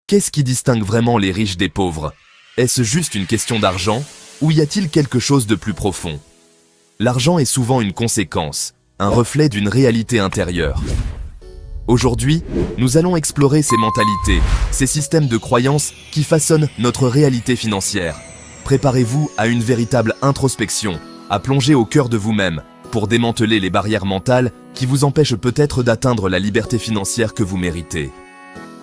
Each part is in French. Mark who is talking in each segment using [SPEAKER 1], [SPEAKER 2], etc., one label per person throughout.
[SPEAKER 1] Qu'est-ce qui distingue vraiment les riches des pauvres? Est-ce juste une question d'argent ou y a-t-il quelque chose de plus profond? L'argent est souvent une conséquence, un reflet d'une réalité intérieure. Aujourd'hui, nous allons explorer ces mentalités, ces systèmes de croyances qui façonnent notre réalité financière. Préparez-vous à une véritable introspection, à plonger au cœur de vous-même pour démanteler les barrières mentales qui vous empêchent peut-être d'atteindre la liberté financière que vous méritez.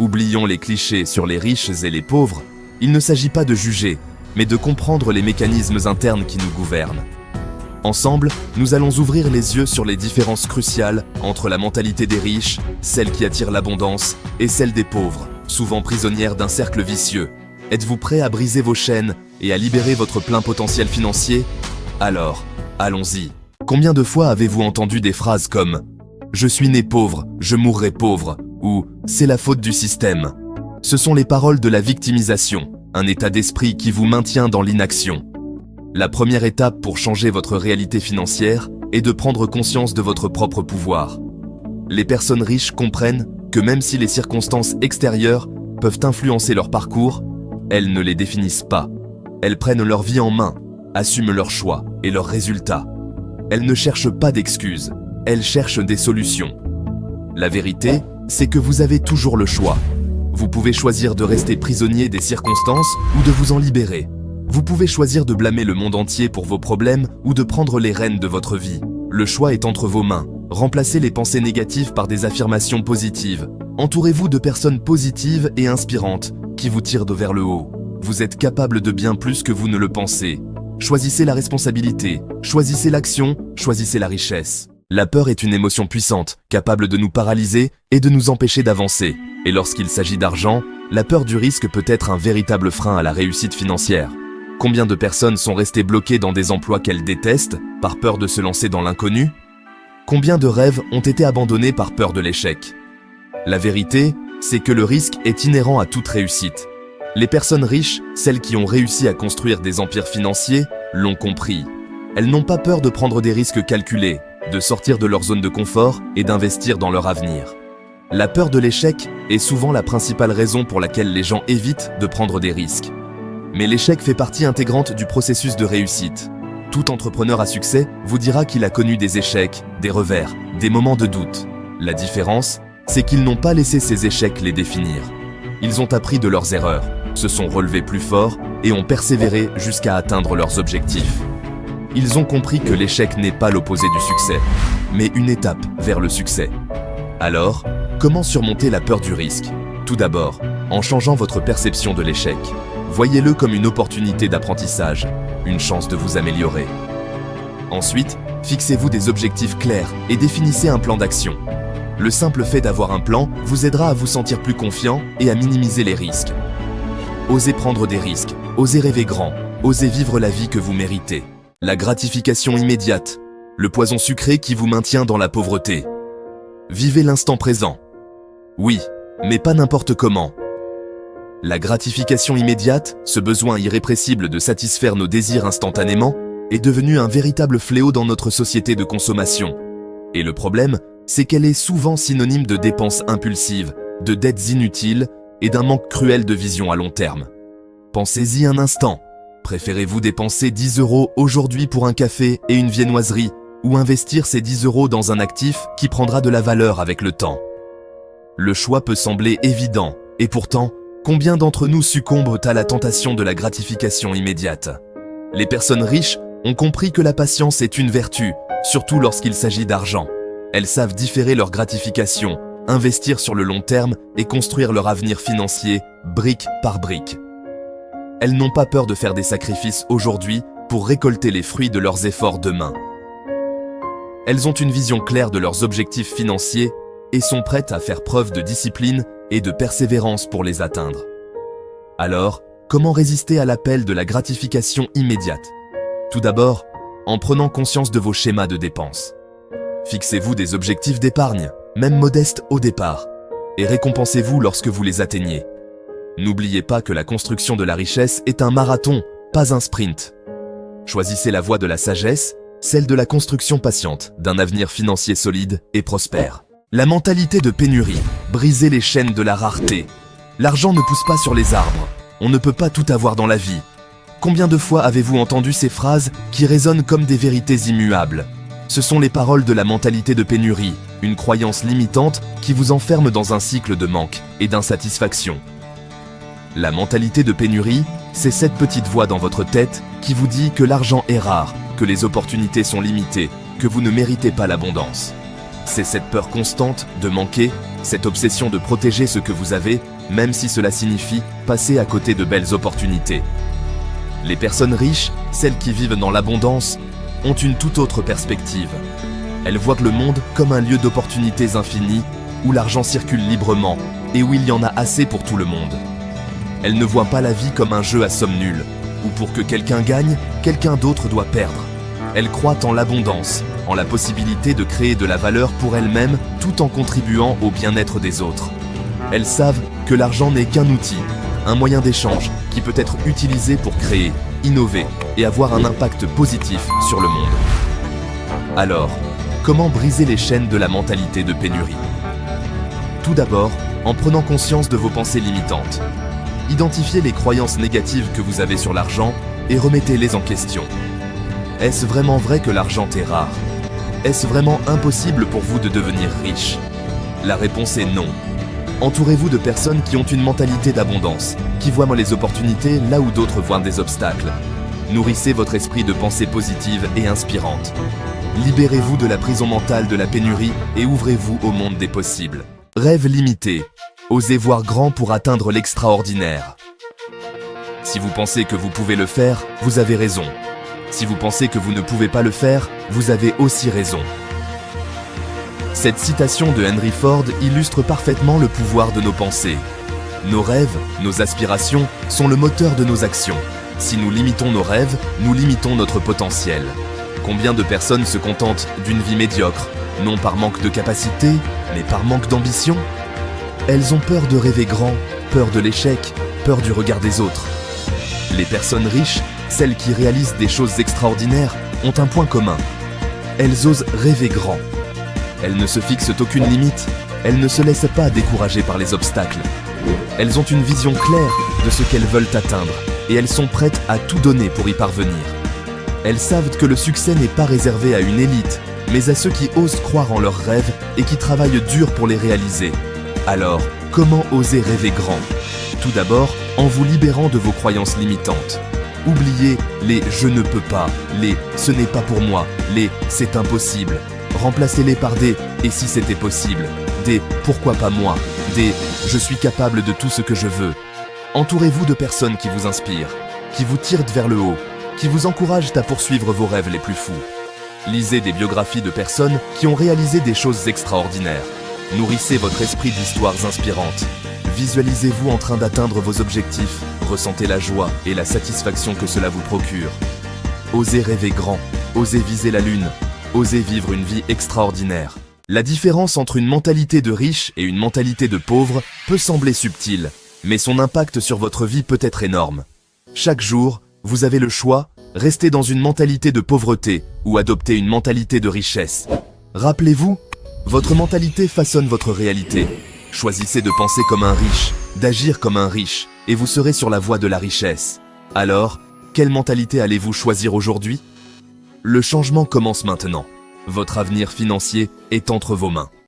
[SPEAKER 1] Oublions les clichés sur les riches et les pauvres. Il ne s'agit pas de juger, mais de comprendre les mécanismes internes qui nous gouvernent. Ensemble, nous allons ouvrir les yeux sur les différences cruciales entre la mentalité des riches, celle qui attire l'abondance, et celle des pauvres, souvent prisonnières d'un cercle vicieux. Êtes-vous prêt à briser vos chaînes et à libérer votre plein potentiel financier? Alors, allons-y. Combien de fois avez-vous entendu des phrases comme « Je suis né pauvre, je mourrai pauvre » ou « C'est la faute du système ». Ce sont les paroles de la victimisation, un état d'esprit qui vous maintient dans l'inaction. La première étape pour changer votre réalité financière est de prendre conscience de votre propre pouvoir. Les personnes riches comprennent que même si les circonstances extérieures peuvent influencer leur parcours, elles ne les définissent pas. Elles prennent leur vie en main, assument leurs choix et leurs résultats. Elles ne cherchent pas d'excuses, elles cherchent des solutions. La vérité, c'est que vous avez toujours le choix. Vous pouvez choisir de rester prisonnier des circonstances ou de vous en libérer. Vous pouvez choisir de blâmer le monde entier pour vos problèmes ou de prendre les rênes de votre vie. Le choix est entre vos mains. Remplacez les pensées négatives par des affirmations positives. Entourez-vous de personnes positives et inspirantes qui vous tirent vers le haut. Vous êtes capable de bien plus que vous ne le pensez. Choisissez la responsabilité, choisissez l'action, choisissez la richesse. La peur est une émotion puissante, capable de nous paralyser et de nous empêcher d'avancer. Et lorsqu'il s'agit d'argent, la peur du risque peut être un véritable frein à la réussite financière. Combien de personnes sont restées bloquées dans des emplois qu'elles détestent, par peur de se lancer dans l'inconnu? Combien de rêves ont été abandonnés par peur de l'échec? La vérité, c'est que le risque est inhérent à toute réussite. Les personnes riches, celles qui ont réussi à construire des empires financiers, l'ont compris. Elles n'ont pas peur de prendre des risques calculés, de sortir de leur zone de confort et d'investir dans leur avenir. La peur de l'échec est souvent la principale raison pour laquelle les gens évitent de prendre des risques. Mais l'échec fait partie intégrante du processus de réussite. Tout entrepreneur à succès vous dira qu'il a connu des échecs, des revers, des moments de doute. La différence, c'est qu'ils n'ont pas laissé ces échecs les définir. Ils ont appris de leurs erreurs, se sont relevés plus forts et ont persévéré jusqu'à atteindre leurs objectifs. Ils ont compris que l'échec n'est pas l'opposé du succès, mais une étape vers le succès. Alors, comment surmonter la peur du risque? Tout d'abord, en changeant votre perception de l'échec. Voyez-le comme une opportunité d'apprentissage, une chance de vous améliorer. Ensuite, fixez-vous des objectifs clairs et définissez un plan d'action. Le simple fait d'avoir un plan vous aidera à vous sentir plus confiant et à minimiser les risques. Osez prendre des risques, osez rêver grand, osez vivre la vie que vous méritez. La gratification immédiate, le poison sucré qui vous maintient dans la pauvreté. Vivez l'instant présent. Oui, mais pas n'importe comment. La gratification immédiate, ce besoin irrépressible de satisfaire nos désirs instantanément, est devenu un véritable fléau dans notre société de consommation. Et le problème, c'est qu'elle est souvent synonyme de dépenses impulsives, de dettes inutiles et d'un manque cruel de vision à long terme. Pensez-y un instant. Préférez-vous dépenser 10 € aujourd'hui pour un café et une viennoiserie ou investir ces 10 € dans un actif qui prendra de la valeur avec le temps? Le choix peut sembler évident, et pourtant, combien d'entre nous succombent à la tentation de la gratification immédiate? Les personnes riches ont compris que la patience est une vertu, surtout lorsqu'il s'agit d'argent. Elles savent différer leur gratification, investir sur le long terme et construire leur avenir financier, brique par brique. Elles n'ont pas peur de faire des sacrifices aujourd'hui pour récolter les fruits de leurs efforts demain. Elles ont une vision claire de leurs objectifs financiers et sont prêtes à faire preuve de discipline et de persévérance pour les atteindre. Alors, comment résister à l'appel de la gratification immédiate? Tout d'abord, en prenant conscience de vos schémas de dépenses. Fixez-vous des objectifs d'épargne, même modestes au départ, et récompensez-vous lorsque vous les atteignez. N'oubliez pas que la construction de la richesse est un marathon, pas un sprint. Choisissez la voie de la sagesse, celle de la construction patiente d'un avenir financier solide et prospère. La mentalité de pénurie, brisez les chaînes de la rareté. L'argent ne pousse pas sur les arbres. On ne peut pas tout avoir dans la vie. Combien de fois avez-vous entendu ces phrases qui résonnent comme des vérités immuables? Ce sont les paroles de la mentalité de pénurie, une croyance limitante qui vous enferme dans un cycle de manque et d'insatisfaction. La mentalité de pénurie, c'est cette petite voix dans votre tête qui vous dit que l'argent est rare, que les opportunités sont limitées, que vous ne méritez pas l'abondance. C'est cette peur constante de manquer, cette obsession de protéger ce que vous avez, même si cela signifie passer à côté de belles opportunités. Les personnes riches, celles qui vivent dans l'abondance, ont une toute autre perspective. Elles voient le monde comme un lieu d'opportunités infinies, où l'argent circule librement et où il y en a assez pour tout le monde. Elles ne voient pas la vie comme un jeu à somme nulle, où pour que quelqu'un gagne, quelqu'un d'autre doit perdre. Elles croient en l'abondance, en la possibilité de créer de la valeur pour elles-mêmes tout en contribuant au bien-être des autres. Elles savent que l'argent n'est qu'un outil, un moyen d'échange qui peut être utilisé pour créer, innover et avoir un impact positif sur le monde. Alors, comment briser les chaînes de la mentalité de pénurie? Tout d'abord, en prenant conscience de vos pensées limitantes. Identifiez les croyances négatives que vous avez sur l'argent et remettez-les en question. Est-ce vraiment vrai que l'argent est rare? Est-ce vraiment impossible pour vous de devenir riche? La réponse est non. Entourez-vous de personnes qui ont une mentalité d'abondance, qui voient les opportunités là où d'autres voient des obstacles. Nourrissez votre esprit de pensées positives et inspirantes. Libérez-vous de la prison mentale de la pénurie et ouvrez-vous au monde des possibles. Rêve limité. Osez voir grand pour atteindre l'extraordinaire. Si vous pensez que vous pouvez le faire, vous avez raison. Si vous pensez que vous ne pouvez pas le faire, vous avez aussi raison. Cette citation de Henry Ford illustre parfaitement le pouvoir de nos pensées. Nos rêves, nos aspirations sont le moteur de nos actions. Si nous limitons nos rêves, nous limitons notre potentiel. Combien de personnes se contentent d'une vie médiocre, non par manque de capacité, mais par manque d'ambition? Elles ont peur de rêver grand, peur de l'échec, peur du regard des autres. Les personnes riches, celles qui réalisent des choses extraordinaires, ont un point commun. Elles osent rêver grand. Elles ne se fixent aucune limite, elles ne se laissent pas décourager par les obstacles. Elles ont une vision claire de ce qu'elles veulent atteindre et elles sont prêtes à tout donner pour y parvenir. Elles savent que le succès n'est pas réservé à une élite, mais à ceux qui osent croire en leurs rêves et qui travaillent dur pour les réaliser. Alors, comment oser rêver grand? Tout d'abord, en vous libérant de vos croyances limitantes. Oubliez les « je ne peux pas », les « ce n'est pas pour moi », les « c'est impossible ». Remplacez-les par des « et si c'était possible », des « pourquoi pas moi », des « je suis capable de tout ce que je veux ». Entourez-vous de personnes qui vous inspirent, qui vous tirent vers le haut, qui vous encouragent à poursuivre vos rêves les plus fous. Lisez des biographies de personnes qui ont réalisé des choses extraordinaires. Nourrissez votre esprit d'histoires inspirantes. Visualisez-vous en train d'atteindre vos objectifs, ressentez la joie et la satisfaction que cela vous procure. Osez rêver grand, osez viser la lune, osez vivre une vie extraordinaire. La différence entre une mentalité de riche et une mentalité de pauvre peut sembler subtile, mais son impact sur votre vie peut être énorme. Chaque jour, vous avez le choix, rester dans une mentalité de pauvreté ou adopter une mentalité de richesse. Rappelez-vous, votre mentalité façonne votre réalité. Choisissez de penser comme un riche, d'agir comme un riche, et vous serez sur la voie de la richesse. Alors, quelle mentalité allez-vous choisir aujourd'hui? Le changement commence maintenant. Votre avenir financier est entre vos mains.